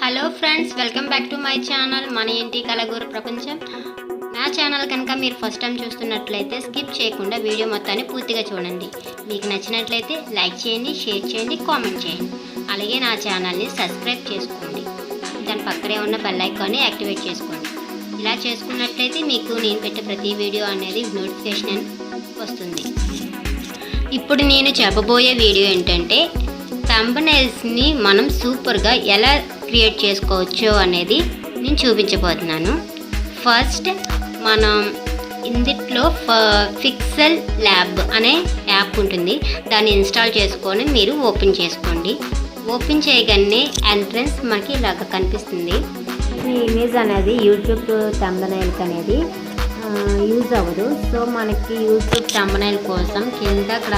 Hello friends, welcome back to my channel మన ఇంటి కలగూర ప్రపంచం. నా ఛానల్ కనుక మీరు ఫస్ట్ టైం చూస్తున్నట్లయితే స్కిప్ చేయకుండా వీడియో మొత్తాన్ని పూర్తిగా చూడండి. మీకు నచ్చినట్లయితే లైక్ చేయండి, షేర్ చేయండి, కామెంట్ చేయండి. అలాగే నా ఛానల్ని సబ్స్క్రైబ్ చేసుకోండి. దాని పక్కనే ఉన్న బెల్ ఐకాన్ని యాక్టివేట్ చేసుకోండి. ఇలా చేసుకున్నట్లయితే మీకు నేను పెట్టే ప్రతి వీడియో అనేది నోటిఫికేషన్ వస్తుంది. ఇప్పుడు నేను చెప్పబోయే వీడియో ఏంటంటే థంబ్నెయిల్స్ని మనం సూపర్గా ఎలా క్రియేట్ చేసుకోవచ్చో అనేది నేను చూపించబోతున్నాను. ఫస్ట్ మనం ఇందులో పిక్సెల్ ల్యాబ్ అనే యాప్ ఉంటుంది, దాన్ని ఇన్స్టాల్ చేసుకొని మీరు ఓపెన్ చేసుకోండి. ఓపెన్ చేయగానే ఎంట్రన్స్ మనకి ఇలాగ కనిపిస్తుంది. ఈ ఇమేజ్ అనేది యూట్యూబ్ థంబ్నెయిల్స్ అనేది యూజ్ అవ్వదు. సో మనకి యూట్యూబ్ థంబ్నెయిల్ కోసం కింద అక్కడ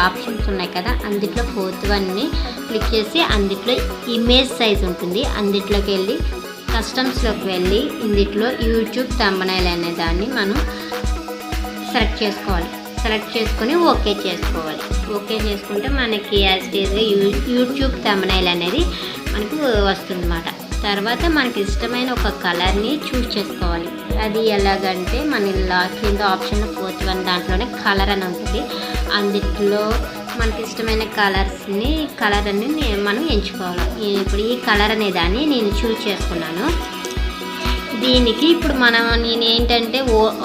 ఆప్షన్స్ ఉన్నాయి కదా, అందులో ఫోర్త్ వన్ని క్లిక్ చేసి అందులో ఇమేజ్ సైజ్ ఉంటుంది, అందులోకి వెళ్ళి కస్టమ్స్లోకి వెళ్ళి ఇందులో యూట్యూబ్ థంబ్నెయిల్ అనే దాన్ని మనం సెలెక్ట్ చేసుకోవాలి. సెలెక్ట్ చేసుకొని ఓకే చేసుకోవాలి. ఓకే చేసుకుంటే మనకి యాజ్ ఈజ్గా యూట్యూబ్ థంబ్నెయిల్ అనేది మనకు వస్తుందన్నమాట. తర్వాత మనకి ఇష్టమైన ఒక కలర్ని చూస్ చేసుకోవాలి. అది ఎలాగంటే మన కింద ఆప్షన్ ఫోర్త్ వన్ దాంట్లోనే కలర్ అని ఉంటుంది, అందులో మనకి ఇష్టమైన కలర్ అని మనం ఎంచుకోవాలి. ఇప్పుడు ఈ కలర్ అనే దాన్ని నేను చూస్ చేసుకున్నాను. దీనికి ఇప్పుడు నేను ఏంటంటే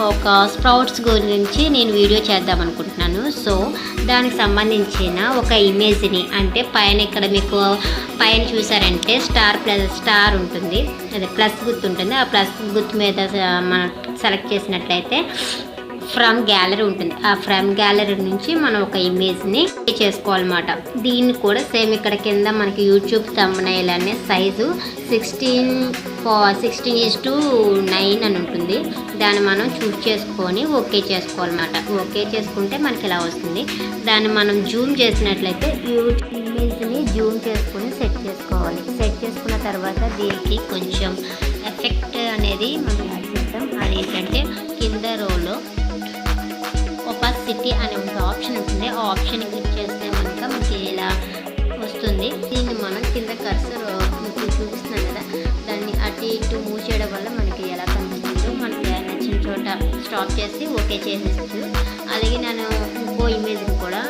ఒక స్ప్రౌట్స్ గురించి నేను వీడియో చేద్దాం అనుకుంటున్నాను. సో దానికి సంబంధించిన ఒక ఇమేజ్ని, అంటే పైన ఇక్కడ మీకు పైన చూసారంటే స్టార్ ఉంటుంది, అదే ప్లస్ గుర్తు ఉంటుంది. ఆ ప్లస్ గుర్తు మీద మనం సెలెక్ట్ చేసినట్లయితే ఫ్రమ్ గ్యాలరీ ఉంటుంది. ఆ ఫ్రమ్ గ్యాలరీ నుంచి మనం ఒక ఇమేజ్ని చేసుకోవాలన్నమాట. దీన్ని కూడా సేమ్ ఇక్కడ కింద మనకి యూట్యూబ్ థంబ్నెయిల్ అనే సైజు 16:9 అని ఉంటుంది. దాన్ని మనం చూస్ చేసుకొని ఓకే చేసుకోవాలన్నమాట. ఓకే చేసుకుంటే మనకి ఇలా వస్తుంది. దాన్ని మనం జూమ్ చేసినట్లయితే ఇమేజ్ని జూమ్ చేసుకొని సెట్ చేసుకోవాలి. సెట్ చేసుకున్న తర్వాత దీనికి కొంచెం ఎఫెక్ట్ అనేది మనం యాడ్ చేద్దాం. అదేంటంటే కింద రోలో ఒపాసిటీ అనే ఒక ఆప్షన్ ఉంటుంది. ఆ ఆప్షన్ క్లిక్ చేస్తే మనకి ఇలా వస్తుంది. దీన్ని మనం కింద కర్సర్ మీకు చూపిస్తున్నాను కదా, దాన్ని అటు ఇటు మూవ్ చేయడం వల్ల మనకి ఎలా కనిపిస్తుందో మనకి నచ్చిన చోట స్టాప్ చేసి ఓకే చేసేచ్చు. అలాగే నేను ఇంకో ఇమేజ్ని కూడా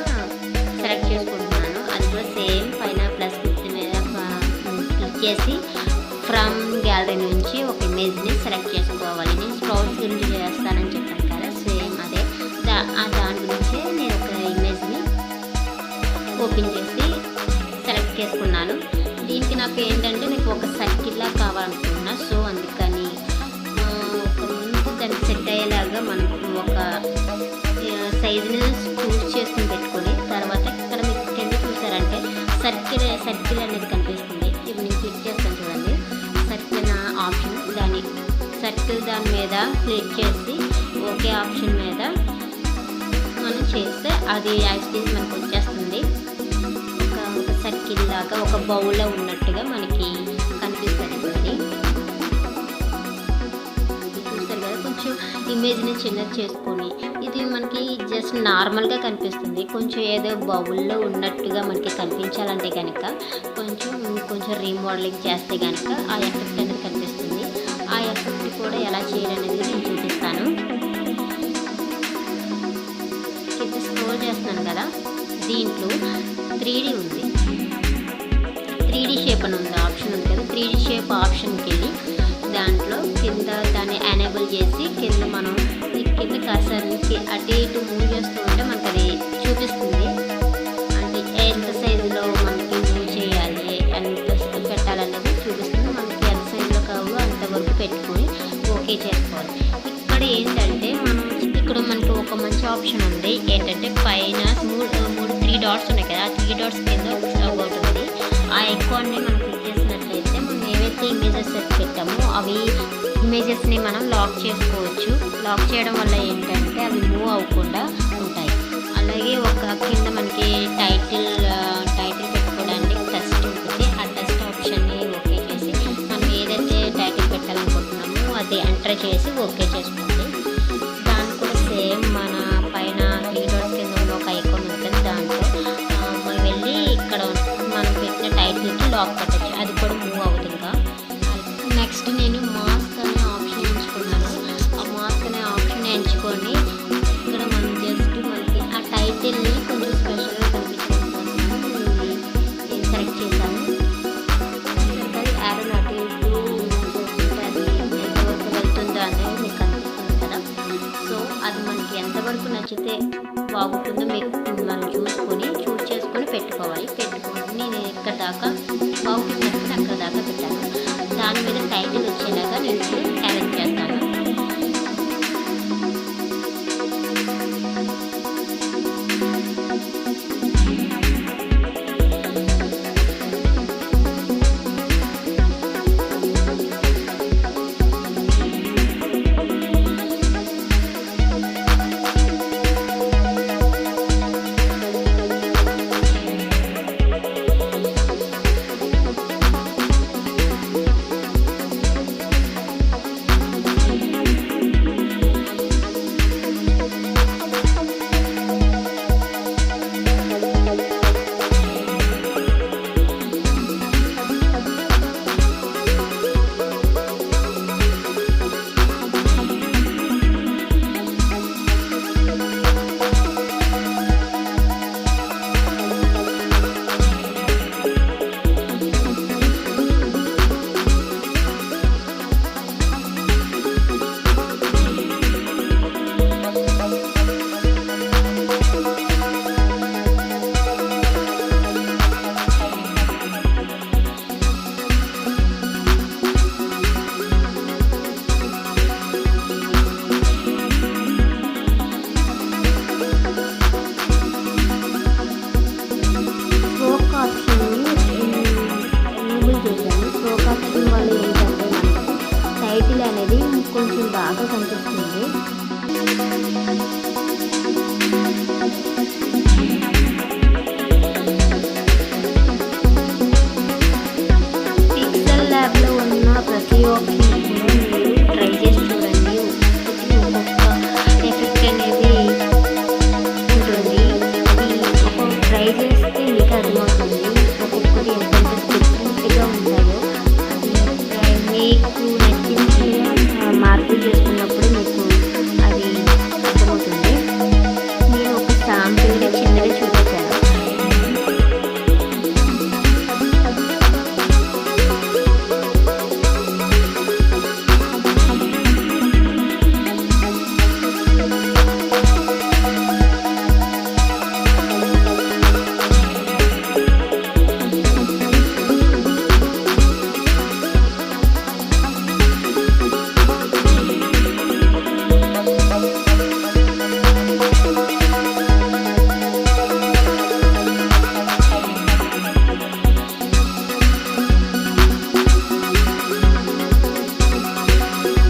సెలెక్ట్ చేసుకుంటున్నాను. అది కూడా సేమ్ పైన ప్లస్ గుర్తు మీద క్లిక్ చేసి ఫ్రమ్ గ్యాలరీ నుంచి ఒక ఇమేజ్ని సెలెక్ట్ చేసుకోవాలి. నేను స్ప్రౌట్స్ గురించి చేస్తానని చెప్పాను కదా, సేమ్ అదే దాని గురించే నేను ఒక ఇమేజ్ని ఓపెన్ చేసి సెలెక్ట్ చేసుకున్నాను. దీనికి నాకు ఏంటంటే నాకు ఒక సర్కిల్లా కావాలనుకున్నా. సో అందుకని ఒక ముందు దానికి సెట్ అయ్యేలాగా మనం ఒక సైజుని చూస్ చేసుకుని పెట్టుకొని తర్వాత ఇక్కడ మీకు కింద చూసారంటే సర్కిల్ అనేది కనిపిస్తుంది. ఇప్పుడు నేను క్లిక్ చేస్తాను చూడండి, సర్కిల్ ఆప్షన్, దాని మీద క్లిక్ చేసి ఓకే ఆప్షన్ మీద మనం చేస్తే అది యాక్చువల్లీ మనకు వచ్చేస్తుంది. ఒక సర్కిల్ లాగా ఒక బౌల్లో ఉన్నట్టుగా మనకి కనిపిస్తుంది. అది చూస్తారు కదా, కొంచెం ఇమేజ్ని చిన్నది చేసుకొని ఇది మనకి జస్ట్ నార్మల్గా కనిపిస్తుంది. కొంచెం ఏదో బౌల్లో ఉన్నట్టుగా మనకి కనిపించాలంటే కనుక కొంచెం రీమోడలింగ్ చేస్తే కనుక ఆ ఎఫెక్ట్ అనేది కనిపిస్తుంది. ఆ ఎఫెక్ట్ కూడా ఎలా చేయాలనేది నేను చూపిస్తాను. స్క్రోల్ చేస్తున్నాను కదా, దీంట్లో 3D ఉంది, 3D షేప్ అని ఉంది ఆప్షన్ ఉంది కదా, 3D షేప్ ఆప్షన్కి వెళ్ళి దాంట్లో కింద దాన్ని ఎనేబుల్ చేసి కింద మనం కింద కర్సర్కి అటు ఇటు మూవ్ చేస్తూ ఉంటే మనకు అది చూపిస్తుంది. అంటే ఎంత సైజులో మనకి మూవ్ చేయాలి, ఎంత పెట్టాలనేది చూపిస్తుంది. మనకి ఎంత సైజులో కావాలో అంతవరకు పెట్టుకొని ఓకే చేసుకోవాలి. ఇక్కడ ఏంటంటే ఇక్కడ మనకి ఒక మంచి ఆప్షన్ ఉంది. ఏంటంటే పైన మూడు 3 డాట్స్ ఉన్నాయి కదా, ఆ 3 డాట్స్ కింద ఒకటి ఉంది. ఆ ఐకాన్ని మనం క్లిక్ చేసినట్లయితే మనం ఏవైతే ఇమేజెస్ పెట్టామో అవి ఇమేజెస్ని మనం లాక్ చేసుకోవచ్చు. లాక్ చేయడం వల్ల ఏంటంటే అవి మూవ్ అవ్వకుండా ఉంటాయి. అలాగే ఒక కింద మనకి టైటిల్ పెట్టుకోవడానికి టెస్ట్ ఉంటుంది. ఆ టెస్ట్ ఆప్షన్ని ఓకే చేసి మనం ఏదైతే టైటిల్ పెట్టాలనుకుంటున్నామో అది ఎంటర్ చేసి ఓకే చేసుకోండి. దాన్ని కూడా సేమ్ మన పైన 3 డాట్స్ కింద ఉన్న ఒక ఐకాన్ ఉంటుంది, దాంట్లో మనం వెళ్ళి ఇక్కడ మనం పెట్టిన టైటిల్ దీనికి లాక్ పెట్టచ్చు, అది కూడా మూవ్ అవుతుంది. ఇంకా నెక్స్ట్ నేను మాస్క్ అనే ఆప్షన్ ఎంచుకున్నాను. ఆ మాస్క్ అనే ఆప్షన్ ఎంచుకొని ఇక్కడ మనం జస్ట్ మనకి ఆ టైటిల్ని కొంచెం స్పెషల్గా కనిపించడం కోసం నేను సెలెక్ట్ చేశాను. యారోనాట్ ఎంతవరకు వెళ్తుందో అనేది మీకు కనిపిస్తుంది కదా. సో అది మనకి ఎంతవరకు నచ్చితే బాగుంటుందో మనం చూస్ చేసుకొని పెట్టుకోవాలి. పెట్టుకొని నేను ఎక్కడ దాకా బాగుంటుంది అక్కడ దాకా పెట్టాను. దాని మీద టైటిల్ వచ్చేలాగా నేను